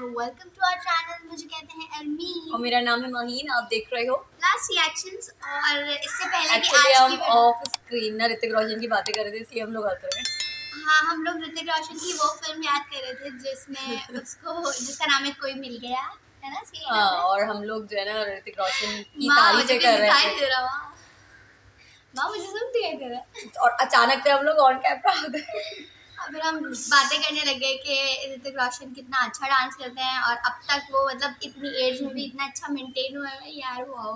Welcome to our channel. मुझे कहते हैं अरमीन और मेरा नाम है महीन। आप देख रहे हो लास्ट रिएक्शंस। और इससे पहले कि एक्चुअली आज हम की वीडियो, ऑफ स्क्रीन ना ऋतिक रोशन की बातें कर रहे थे, इसलिए हम लोग हंस रहे हैं। हाँ, हम लोग ऋतिक रोशन की वो फिल्म याद कर रहे थे जिसमें जिसका नाम है कोई मिल गया, है ना? सही हाँ, नाम है। और हम लोग जो है ना ऋतिक रोशन की माँ, मुझे तारीफें कुछ कर दिखाई रहे दे रहा। माँ, मुझे सब दिखाई दे रहा है। थे और अचानक से हम लोग ऑन कैमरा आ गए। फिर हम बातें करने लगे कि ऋतिक रोशन कितना अच्छा डांस करते हैं और अब तक वो मतलब इतनी एज में भी इतना अच्छा मेंटेन हुआ है यार। वो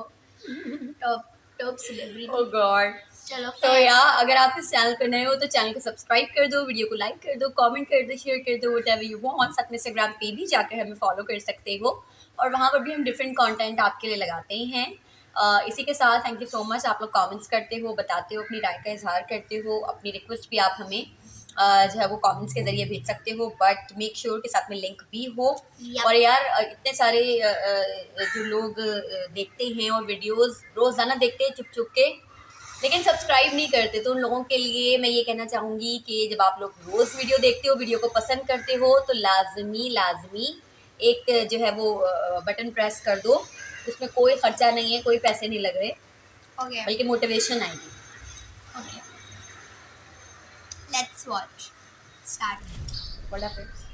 टॉप टॉप ओह सेलिब्रिटी। गॉड। चलो तो फिर यार, अगर आप इस चैनल पर नए हो तो चैनल को सब्सक्राइब कर दो, वीडियो को लाइक कर दो, कमेंट कर दो, शेयर कर दो, व्हाटएवर यू वांट। साथ में इंस्टाग्राम पे भी जाकर हमें फॉलो कर सकते हो और वहाँ पर भी हम डिफरेंट कंटेंट आपके लिए लगाते हैं। इसी के साथ थैंक यू सो मच। आप लोग कमेंट्स करते हो, बताते हो, अपनी राय का इजहार करते हो, अपनी रिक्वेस्ट भी आप हमें जो है वो कमेंट्स के जरिए भेज सकते हो, बट मेक श्योर के साथ में लिंक भी हो। और यार इतने सारे जो लोग देखते हैं और वीडियोस रोज़ाना देखते हैं चुप चुप के, लेकिन सब्सक्राइब नहीं करते, तो उन लोगों के लिए मैं ये कहना चाहूँगी कि जब आप लोग रोज़ वीडियो देखते हो, वीडियो को पसंद करते हो, तो लाजमी एक जो है वो बटन प्रेस कर दो। उसमें कोई खर्चा नहीं है, कोई पैसे नहीं लग रहे, ओके बल्कि मोटिवेशन आएगी। Okay, let's watch start world affairs.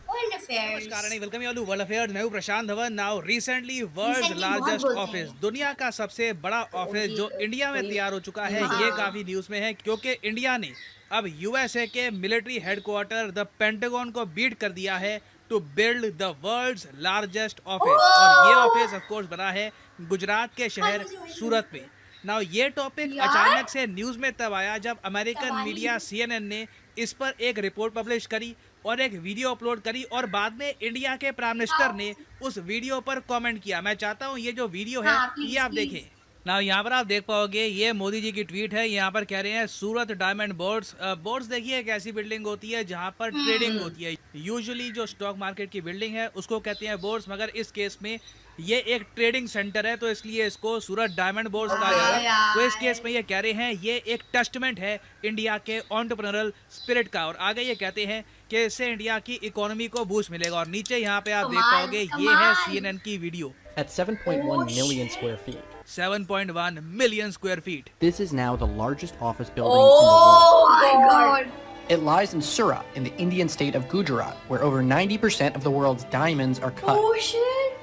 World affairs. नमस्कार and welcome you to world affairs. मैं हूं Prashant Dhawan. Now recently world's बहुत लार्जेस्ट बोलते ऑफिस, हैं। दुनिया का सबसे बड़ा ऑफिस जो इंडिया में तैयार हो चुका है, ये काफी न्यूज में है क्योंकि इंडिया ने अब यूएसए के मिलिट्री हेडक्वार्टर द पेंटागन को बीट कर दिया है to build the world's largest office. और ये ऑफिस ऑफ कोर्स बना है गुजरात के शहर सूरत में। नाउ ये टॉपिक अचानक से न्यूज में तब आया जब अमेरिकन मीडिया CNN ने इस पर एक रिपोर्ट पब्लिश करी और एक वीडियो अपलोड करी और बाद में इंडिया के प्राइम मिनिस्टर ने उस वीडियो पर कमेंट किया। मैं चाहता हूं ये जो वीडियो है हाँ, ये प्लीज आप प्लीज। देखें। ना यहाँ पर आप देख पाओगे, ये मोदी जी की ट्वीट है। यहाँ पर कह रहे हैं सूरत डायमंड बोर्ड्स। बोर्ड्स देखिए एक ऐसी बिल्डिंग होती है जहाँ पर ट्रेडिंग होती है। यूजुअली जो स्टॉक मार्केट की बिल्डिंग है उसको कहते हैं बोर्ड्स, मगर इस केस में ये एक ट्रेडिंग सेंटर है तो इसलिए इसको सूरत डायमंड बोर्ड्स कहा जा रहा है। तो इस केस में ये कह रहे हैं ये एक टेस्टमेंट है इंडिया के एंटरप्रेन्योरल स्पिरिट का। और आगे ये कहते हैं कि इससे इंडिया की इकोनॉमी को बूस्ट मिलेगा। और नीचे यहाँ पे आप देख पाओगे ये है CNN की video. At 7.1 million square feet. 7.1 million square feet. This is now the largest office building in the world. Oh My God. God. It lies in Surat in the Indian state of Gujarat, where over 90% of the world's diamonds are cut. Oh shit.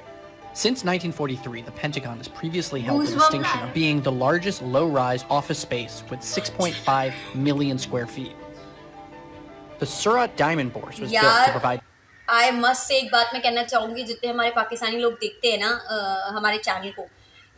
Since 1943, the Pentagon has previously held the Goosebumps. distinction of being the largest low-rise office space with 6.5 million square feet. The Surat Diamond Bourse was built to provide I must say एक बात मैं कहना चाहूँगी, जितने हमारे पाकिस्तानी लोग देखते हैं ना हमारे चैनल को,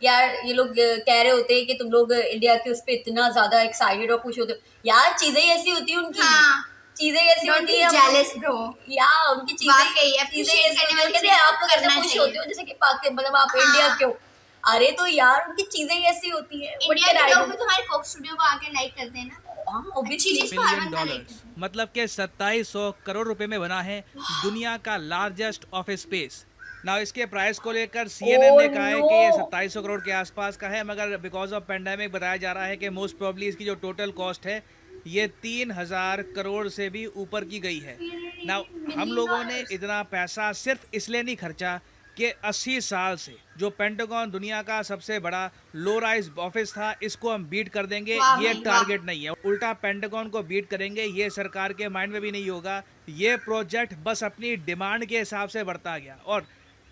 यार ये लोग कह रहे होते हैं कि तुम लोग इंडिया के उस पर इतना ज़्यादा एक्साइटेड और खुश होते हो। यार चीज़ें ऐसी होती हैं उनकी, हाँ। चीज़ें ऐसी Don't होती be हैं jealous, bro. या उनकी वाकई चीज़ें appreciate ऐसी करने वाली होती हैं कि चीज़ आप लोग करना ऐसे खुश चाहिए। होते हो जैसे कि पाकिस्तान, मतलब आप हाँ। इंडिया के हो। अरे तो यार उनकी चीज़ें ऐसी होती हैं। इंडिया के लोग भी तुम्हारे कोक स्टूडियो को आके लाइक करते हैं ना। अच्छी चीज को हर $1 बंदा लाइक बिलियन, करता है। मतलब के 2700 करोड़ रुपए में बना है दुनिया का लार्जेस्ट ऑफिस स्पेस। ना इसके प्राइस को लेकर CNN ने कहा है कि ये 2700 करोड़ के आसपास का है, मगर बिकॉज ऑफ पेंडेमिक बताया जा रहा है कि मोस्ट प्रोबेबली इसकी जो टोटल कॉस्ट है ये 3000 करोड़ से भी ऊपर की गई है। ना हम लोगों ने इतना पैसा सिर्फ इसलिए नहीं खर्चा कि 80 साल से जो पेंटागन दुनिया का सबसे बड़ा लो राइज ऑफिस था, इसको हम बीट कर देंगे, ये टारगेट नहीं है। उल्टा पेंटागन को बीट करेंगे, ये सरकार के माइंड में भी नहीं होगा। ये प्रोजेक्ट बस अपनी डिमांड के हिसाब से बढ़ता गया। और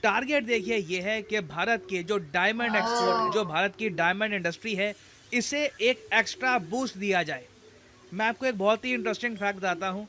टारगेट देखिए ये है कि भारत के जो डायमंड एक्सपोर्ट है, जो भारत की डायमंड इंडस्ट्री है, इसे एक एक्स्ट्रा बूस्ट दिया जाए। मैं आपको एक बहुत ही इंटरेस्टिंग फैक्ट बताता हूँ।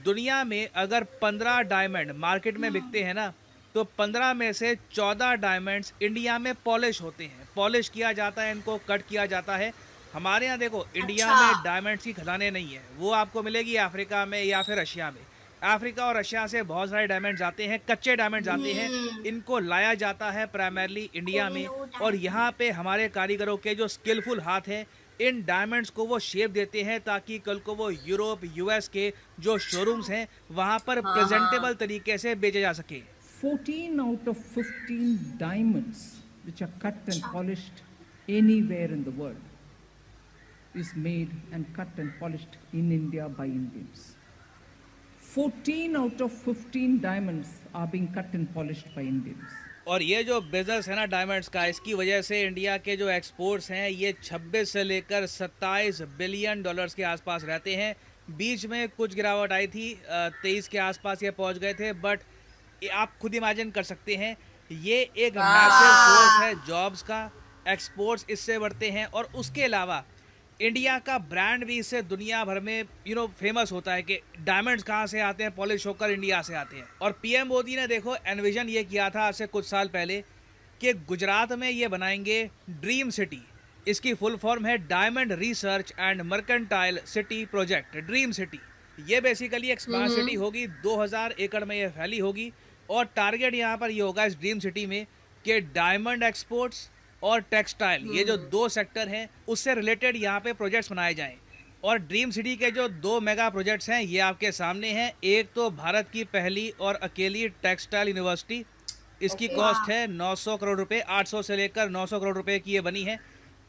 दुनिया में अगर 15 डायमंड मार्केट में बिकते हैं ना, तो 15 में से 14 डायमंड्स इंडिया में पॉलिश होते हैं, पॉलिश किया जाता है, इनको कट किया जाता है। हमारे यहाँ देखो इंडिया में डायमंड्स की खदानें नहीं है, वो आपको मिलेगी अफ्रीका में या फिर रशिया में। अफ्रीका और रशिया से बहुत सारे डायमंड्स आते हैं, कच्चे डायमंड्स आते हैं, इनको लाया जाता है प्राइमरली इंडिया में। और यहाँ पे हमारे कारीगरों के जो स्किलफुल हाथ हैं, इन डायमंड्स को वो शेप देते हैं ताकि कल को वो यूरोप US के जो शोरूम्स हैं वहाँ पर प्रेजेंटेबल तरीके से बेचे जा सके। 14 out of 15 diamonds which are cut and polished anywhere in the world is made and cut and polished in India by Indians. 14 out of 15 diamonds are being cut and polished by Indians. और ये जो business है ना diamonds का, इसकी वजह से India के जो एक्सपोर्ट्स हैं ये 26 से लेकर 27 बिलियन डॉलर्स के आसपास रहते हैं। बीच में कुछ गिरावट आई थी, 23 के आसपास ये पहुंच गए थे, बट आप खुद इमेजिन कर सकते हैं ये एक मैसिव सोर्स है जॉब्स का। एक्सपोर्ट्स इससे बढ़ते हैं और उसके अलावा इंडिया का ब्रांड भी इससे दुनिया भर में फेमस होता है कि डायमंड्स कहाँ से आते हैं, पॉलिश होकर इंडिया से आते हैं। और पीएम मोदी ने देखो एनविजन ये किया था आज से कुछ साल पहले कि गुजरात में ये बनाएंगे ड्रीम सिटी। इसकी फुल फॉर्म है diamond research and mercantile city project, dream city. ये बेसिकली एक स्मार्ट सिटी होगी, 2000 एकड़ में ये फैली होगी और टारगेट यहाँ पर ये होगा इस ड्रीम सिटी में कि डायमंड एक्सपोर्ट्स और टेक्सटाइल, ये जो दो सेक्टर हैं उससे रिलेटेड यहाँ पे प्रोजेक्ट्स बनाए जाएं। और ड्रीम सिटी के जो 2 मेगा प्रोजेक्ट्स हैं ये आपके सामने हैं। एक तो भारत की पहली और अकेली टेक्सटाइल यूनिवर्सिटी, इसकी कॉस्ट है 900 करोड़ रुपए, 800 से लेकर 900 करोड़ रुपए की ये बनी है।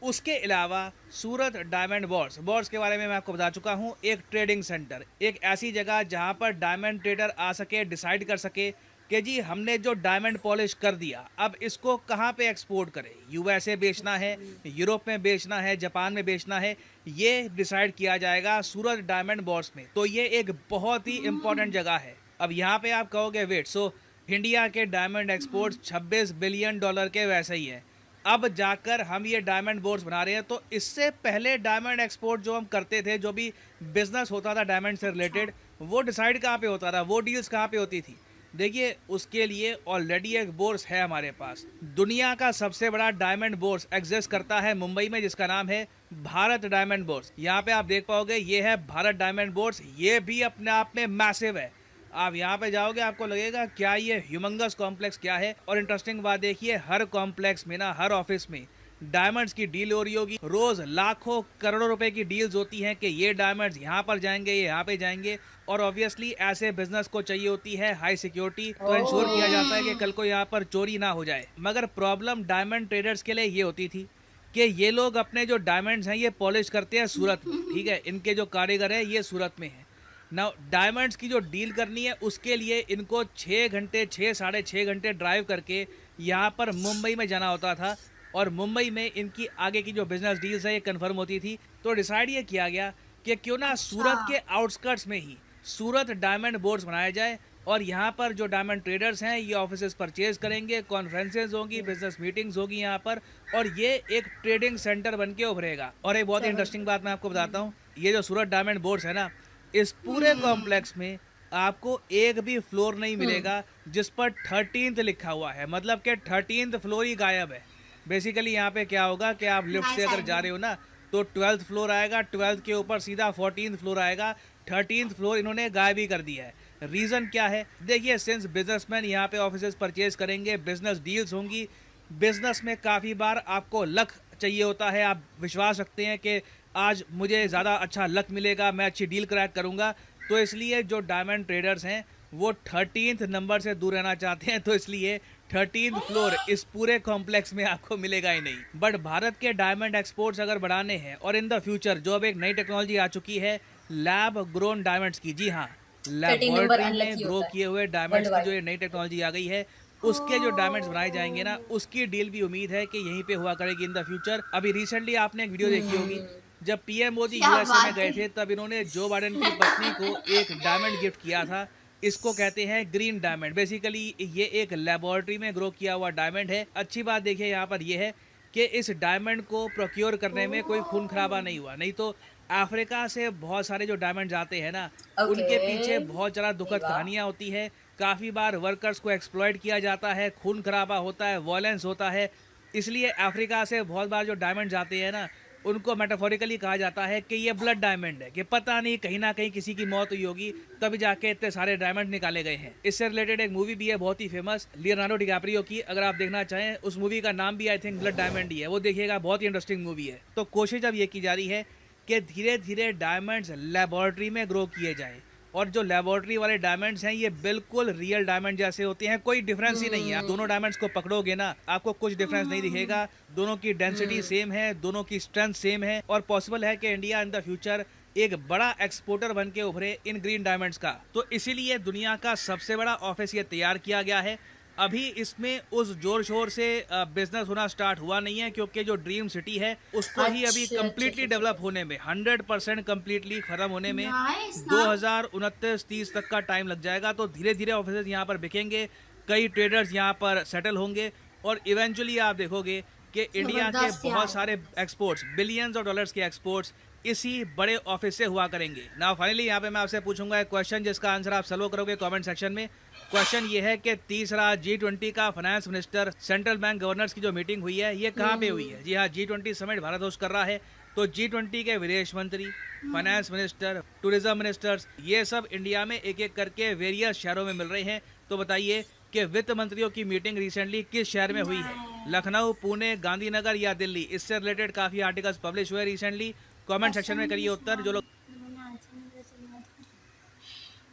उसके अलावा सूरत डायमंड बोर्ड्स के बारे में मैं आपको बता चुका हूँ, एक ट्रेडिंग सेंटर, एक ऐसी जगह जहाँ पर डायमंड ट्रेडर आ सके, डिसाइड कर सके कि जी हमने जो डायमंड पॉलिश कर दिया अब इसको कहाँ पे एक्सपोर्ट करें, यूएसए बेचना है, यूरोप में बेचना है, जापान में बेचना है, ये डिसाइड किया जाएगा सूरत डायमंड बोर्ड्स में। तो ये एक बहुत ही इंपॉर्टेंट जगह है। अब यहाँ पे आप कहोगे वेट, सो इंडिया के डायमंड एक्सपोर्ट 26 बिलियन डॉलर के वैसे ही है, अब जाकर हम ये डायमंड बोर्ड्स बना रहे हैं। तो इससे पहले डायमंड एक्सपोर्ट जो हम करते थे, जो भी बिजनेस होता था डायमंड से रिलेटेड, वो डिसाइड कहाँ पे होता था, वो डील्स कहाँ पे होती थी? देखिए उसके लिए ऑलरेडी एक बोर्स है हमारे पास। दुनिया का सबसे बड़ा डायमंड बोर्स एग्जिस्ट करता है मुंबई में, जिसका नाम है भारत डायमंड बोर्स। यहाँ पे आप देख पाओगे ये है भारत डायमंड बोर्स, ये भी अपने आप में मैसिव है। आप यहाँ पे जाओगे आपको लगेगा क्या ये ह्यूमंगस कॉम्प्लेक्स क्या है। और इंटरेस्टिंग बात देखिए, हर कॉम्प्लेक्स में ना, हर ऑफिस में डायमंड्स की डील हो रही होगी। रोज लाखों करोड़ों रुपए की डील्स होती हैं कि ये डायमंड्स यहाँ पर जाएंगे, ये यहाँ पे जाएंगे। और ऑब्वियसली ऐसे बिजनेस को चाहिए होती है हाई सिक्योरिटी, तो इंश्योर किया जाता है कि कल को यहाँ पर चोरी ना हो जाए। मगर प्रॉब्लम डायमंड ट्रेडर्स के लिए ये होती थी कि ये लोग अपने जो डायमंड्स हैं ये पॉलिश करते हैं सूरत में, ठीक है, इनके जो कारीगर है ये सूरत में है ना। डायमंड्स की जो डील करनी है उसके लिए इनको 6 घंटे 6-6.5 घंटे ड्राइव करके यहाँ पर मुंबई में जाना होता था। और मुंबई में इनकी आगे की जो बिजनेस डील्स है ये कंफर्म होती थी। तो डिसाइड ये किया गया कि क्यों ना सूरत के आउटस्कर्ट्स में ही सूरत डायमंड बोर्ड्स बनाया जाए। और यहाँ पर जो डायमंड ट्रेडर्स हैं ये ऑफिसेज परचेज करेंगे, कॉन्फ्रेंसेज होंगी, बिजनेस मीटिंग्स होगी यहाँ पर, और ये एक ट्रेडिंग सेंटर बन के उभरेगा। और एक बहुत ही इंटरेस्टिंग बात मैं आपको बताता हूँ, ये जो सूरत डायमंड बोर्ड्स है ना, इस पूरे कॉम्प्लेक्स में आपको एक भी फ्लोर नहीं मिलेगा जिस पर 13th लिखा हुआ है, मतलब कि 13th फ्लोर ही गायब है। बेसिकली यहाँ पे क्या होगा कि आप लिफ्ट से अगर जा रहे हो ना तो 12th फ्लोर आएगा, 12th के ऊपर सीधा 14th फ्लोर आएगा, 13th फ्लोर इन्होंने गायब ही कर दिया है। रीज़न क्या है? देखिए, सिंस बिजनेसमैन यहाँ पे ऑफिसेज परचेज करेंगे, बिजनेस डील्स होंगी, बिजनेस में काफ़ी बार आपको लक चाहिए होता है। आप विश्वास रखते हैं कि आज मुझे ज़्यादा अच्छा लक मिलेगा, मैं अच्छी डील क्रैक करूँगा, तो इसलिए जो डायमंड ट्रेडर्स हैं वो 13th नंबर से दूर रहना चाहते हैं। तो इसलिए 13th फ्लोर इस पूरे कॉम्प्लेक्स में आपको मिलेगा ही नहीं। बट भारत के डायमंड एक्सपोर्ट्स अगर बढ़ाने हैं, और इन द फ्यूचर जो अब एक नई टेक्नोलॉजी आ चुकी है लैब ग्रोन डायमंड्स की, जी हाँ, लैबोरेटरी में ग्रो किए हुए डायमंड्स की जो ये नई टेक्नोलॉजी आ गई है, उसके जो डायमंड्स बनाए जाएंगे ना, उसकी डील भी उम्मीद है कि यहीं पे हुआ करेगी इन द फ्यूचर। अभी रिसेंटली आपने एक वीडियो देखी होगी, जब पीएम मोदी यूएसए में गए थे तब इन्होंने जो बाइडेन की पत्नी को एक डायमंड गिफ्ट किया था। इसको कहते हैं ग्रीन डायमंड। बेसिकली ये एक लेबोरेटरी में ग्रो किया हुआ डायमंड है। अच्छी बात देखिए यहाँ पर ये है कि इस डायमंड को प्रोक्योर करने में कोई खून खराबा नहीं हुआ, नहीं तो अफ्रीका से बहुत सारे जो डायमंड आते हैं ना, उनके पीछे बहुत ज़्यादा दुखद कहानियाँ होती है। काफ़ी बार वर्कर्स को एक्सप्लॉइट किया जाता है, खून खराबा होता है, वायलेंस होता है। इसलिए अफ्रीका से बहुत बार जो डायमंड आते हैं ना, उनको मेटाफोरिकली कहा जाता है कि ये ब्लड डायमंड है, कि पता नहीं कहीं ना कहीं किसी की मौत हुई होगी तभी जाके इतने सारे डायमंड निकाले गए हैं। इससे रिलेटेड एक मूवी भी है बहुत ही फेमस, लियोनार्डो डिकैप्रियो की, अगर आप देखना चाहें उस मूवी का नाम भी आई थिंक ब्लड डायमंड ही है, वो देखिएगा, बहुत ही इंटरेस्टिंग मूवी है। तो कोशिश अब ये की जा रही है कि धीरे धीरे डायमंड्स लेबोरेटरी में ग्रो किए जाएँ, और जो लेबोरेटरी वाले डायमंड्स हैं ये बिल्कुल रियल डायमंड जैसे होते हैं, कोई डिफरेंस ही नहीं है। आप दोनों डायमंड्स को पकड़ोगे ना, आपको कुछ डिफरेंस नहीं दिखेगा, दोनों की डेंसिटी सेम है, दोनों की स्ट्रेंथ सेम है। और पॉसिबल है कि इंडिया इन द फ्यूचर एक बड़ा एक्सपोर्टर बन के उभरे इन ग्रीन डायमंड्स का। तो इसीलिए दुनिया का सबसे बड़ा ऑफिस ये तैयार किया गया है। अभी इसमें उस जोर शोर से बिजनेस होना स्टार्ट हुआ नहीं है, क्योंकि जो ड्रीम सिटी है उसको ही अभी अच्छा, कम्प्लीटली अच्छा, डेवलप होने में 100% कम्प्लीटली खत्म होने में Nice, ना? 2029-30 तक का टाइम लग जाएगा। तो धीरे धीरे ऑफिस यहाँ पर बिकेंगे, कई ट्रेडर्स यहाँ पर सेटल होंगे और इवेंचुअली आप देखोगे कि इंडिया के जबरदस्त यार। बहुत सारे एक्सपोर्ट्स, बिलियंस ऑफ डॉलर्स के एक्सपोर्ट्स इसी बड़े ऑफिस से हुआ करेंगे। नाउ फाइनली यहाँ पे मैं आपसे पूछूंगा एक क्वेश्चन जिसका आंसर आप सॉल्व करोगे कमेंट सेक्शन में। क्वेश्चन ये है कि तीसरा G20 का finance minister central bank governors की जो मीटिंग हुई है ये कहाँ पे हुई है? जी हाँ, G20 समिट भारत होस्ट कर रहा है। तो G20 के विदेश मंत्री, फाइनेंस मिनिस्टर, टूरिज्म मिनिस्टर्स, ये सब इंडिया में एक एक करके वेरियस शहरों में मिल रहे हैं। तो बताइए कि वित्त मंत्रियों की मीटिंग रिसेंटली किस शहर में हुई है? लखनऊ, पुणे, गांधीनगर या दिल्ली? इससे रिलेटेड काफ़ी आर्टिकल्स पब्लिश हुए रिसेंटली। कमेंट सेक्शन में करिए उत्तर। जो लोग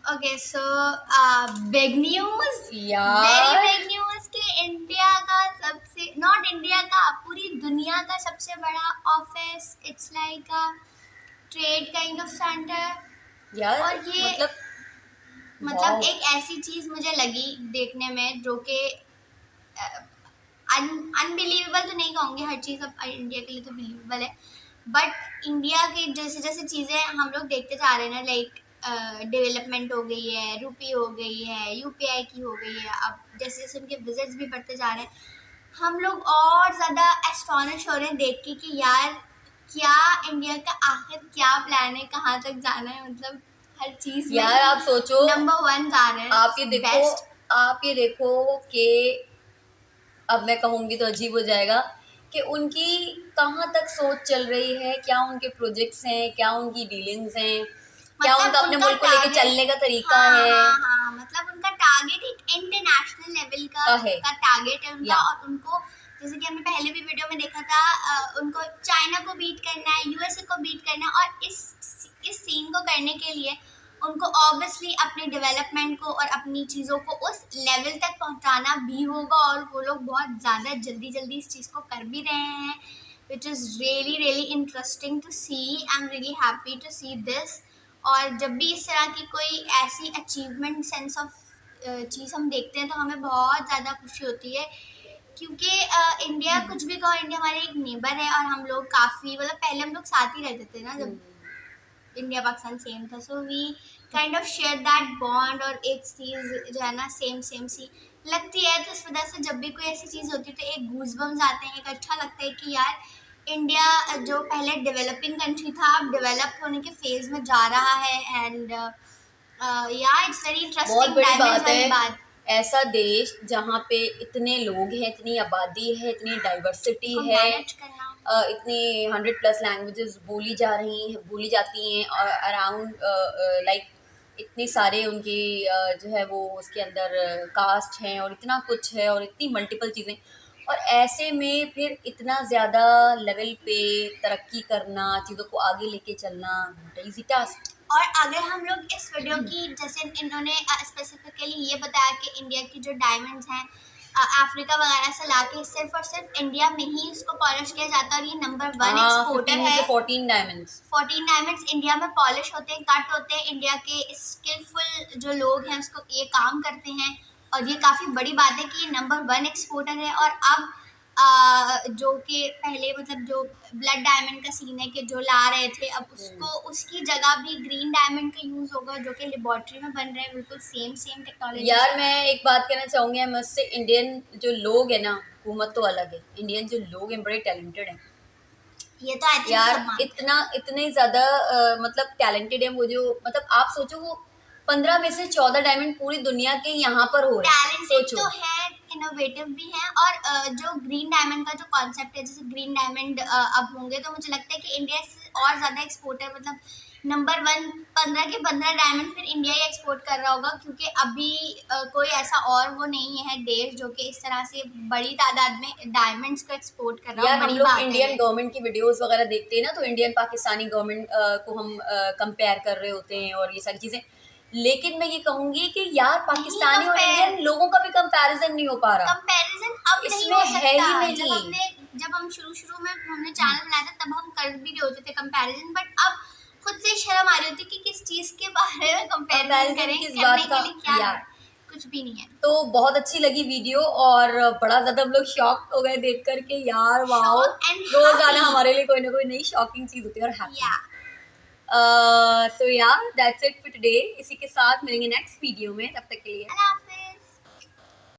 ओके सो बिग न्यूज, यार। वेरी बिग न्यूज कि इंडिया का सबसे, नॉट इंडिया का, पूरी दुनिया का सबसे बड़ा office, it's like a trade kind of centre. यार और ये मतलब मतलब एक ऐसी चीज मुझे लगी देखने में जो कि अनबिलीवेबल तो नहीं कहूँगी, हर चीज़ अब इंडिया के लिए तो बिलीवेबल है, बट इंडिया की जैसे जैसे चीज़ें हम लोग देखते जा रहे हैं ना, लाइक डेवलपमेंट हो गई है, रुपी हो गई है, यूपीआई की हो गई है, अब जैसे जैसे उनके विजिट्स भी बढ़ते जा रहे हैं, हम लोग और ज़्यादा एस्टॉनिश हो रहे हैं देख के कि यार क्या इंडिया का आखिर क्या प्लान है, कहाँ तक जाना है, मतलब हर चीज़ में यार आप सोचो, नंबर 1 जा रहे हैं। आप ये देखो, Best। आप ये देखो कि अब मैं कहूँगी तो अजीब हो जाएगा कि उनकी कहाँ तक सोच चल रही है, क्या उनके प्रोजेक्ट्स हैं, क्या उनकी डीलिंग्स हैं, क्या मतलब उनका अपने उनका मुल्क को लेके target- चलने का तरीका हाँ, है। हाँ, मतलब उनका टारगेट एक इंटरनेशनल लेवल का है। का टारगेट है उनका, या। और उनको जैसे कि हमने पहले भी वीडियो में देखा था, उनको चाइना को बीट करना है, यूएसए को बीट करना है, और इस सीन को करने के लिए उनको ऑब्वियसली अपने डेवलपमेंट को और अपनी चीज़ों को उस लेवल तक पहुंचाना भी होगा, और वो लोग बहुत ज़्यादा जल्दी इस चीज़ को कर भी रहे हैं, which is really interesting to see. I am really happy to see this. और जब भी इस तरह की कोई ऐसी अचीवमेंट सेंस ऑफ चीज़ हम देखते हैं तो हमें बहुत ज़्यादा खुशी होती है, क्योंकि इंडिया, कुछ भी कहो, इंडिया हमारे एक नेबर है, और हम लोग काफ़ी, मतलब पहले हम लोग साथ ही रहते थे ना जब इंडिया पाकिस्तान सेम था, so we kind of share that bond, और एक चीज़ जो है ना सेम सी लगती है, तो इस वजह से जब भी कोई ऐसी चीज़ होती है तो एक गूज़बम्स आते हैं, एक अच्छा लगता है कि यार इंडिया जो पहले डेवलपिंग कंट्री था अब डेवलप होने के फेज में जा रहा है, एंड या इट्स वेरी बहुत इंटरेस्टिंग बड़ी बात वाली है, बात। ऐसा देश जहाँ पे इतने लोग हैं, इतनी आबादी है, इतनी डाइवर्सिटी को है, मैनेज करना, इतनी 100+ लैंग्वेजेस बोली जाती हैं, और अराउंड लाइक इतनी सारे उनकी जो है वो उसके अंदर कास्ट हैं, और इतना कुछ है, और इतनी मल्टीपल चीज़ें, और ऐसे में फिर इतना ज़्यादा लेवल पे तरक्की करना, चीज़ों को आगे लेके चलना, इजी टास्क। और अगर हम लोग इस वीडियो की, जैसे इन्होंने स्पेसिफिकली ये बताया कि इंडिया की जो डायमंड्स हैं अफ्रीका वगैरह से लाके सिर्फ और सिर्फ इंडिया में ही इसको पॉलिश किया जाता है, और ये नंबर 1 एक्सपोर्टर है। 14 डायमंड्स 14 डायमंड्स इंडिया में पॉलिश होते हैं, कट होते हैं, इंडिया के स्किलफुल जो लोग हैं उसको ये काम करते हैं, और ये काफ़ी बड़ी बात है कि ये नंबर 1 एक्सपोर्टर है। और अब जो कि पहले मतलब जो ब्लड डायमंड का सीन है कि जो ला रहे थे, अब उसको उसकी जगह भी ग्रीन डायमंड का यूज़ होगा, जो कि लेबोरेटरी में बन रहे हैं, बिल्कुल सेम टेक्नोलॉजी। यार मैं एक बात कहना चाहूँगी, मुझसे इंडियन जो लोग हैं ना, हुकूमत तो अलग है, इंडियन जो लोग हैं बड़े टैलेंटेड हैं ये तो आई थिंक यार, इतने ज़्यादा मतलब टैलेंटेड हैं वो, जो मतलब आप सोचो वो 15 में से 14 डायमंड पूरी दुनिया के यहाँ पर हो रहे हैं, टैलेंटेड सोचो। तो है, इनोवेटिव भी है, और जो ग्रीन डायमंड का जो कॉन्सेप्ट है, जैसे ग्रीन डायमंड अब होंगे, तो मुझे लगता है कि इंडिया से और ज़्यादा एक्सपोर्टर, मतलब नंबर 1 15 के 15 डायमंड फिर इंडिया ही एक्सपोर्ट कर रहा होगा, क्योंकि अभी कोई ऐसा और वो नहीं है देश जो कि इस तरह से बड़ी तादाद में डायमंड्स को एक्सपोर्ट कर रहा यार हो। हम बड़ी लोग बात है इंडियन ये। गवर्नमेंट की वीडियोस वगैरह देखते हैं ना, तो इंडियन पाकिस्तानी गवर्नमेंट को हम कंपेयर कर रहे होते हैं और ये सारी चीज़ें, लेकिन मैं ये कहूँगी कि यार पाकिस्तानी और compare। इंडियन लोगों का भी कंपैरिजन नहीं हो पा रहा। कंपैरिजन अब नहीं इसमें हो है ही सकता। नहीं। जब हम शुरू में हमने चैनल बनाया था तब हम कर भी रहे होते थे कंपैरिजन, बट अब खुद से शर्म आ रही होती कि किस चीज के बारे में कंपेरिजन Comparison करें, किस करने बात के का, लिए क्या है? यार। कुछ भी नहीं है। तो बहुत अच्छी लगी वीडियो और बड़ा ज़्यादा हम लोग शॉक हो गए देख करके, यार वाओ, Shocked and रोज़ाना happy. हमारे लिए कोई ना कोई नई शॉकिंग चीज़ होती है और हैप्पी। या सो या दैट्स इट फॉर टुडे। इसी के साथ मिलेंगे नेक्स्ट वीडियो में, तब तक के लिए अल्लाह हाफ़िज़।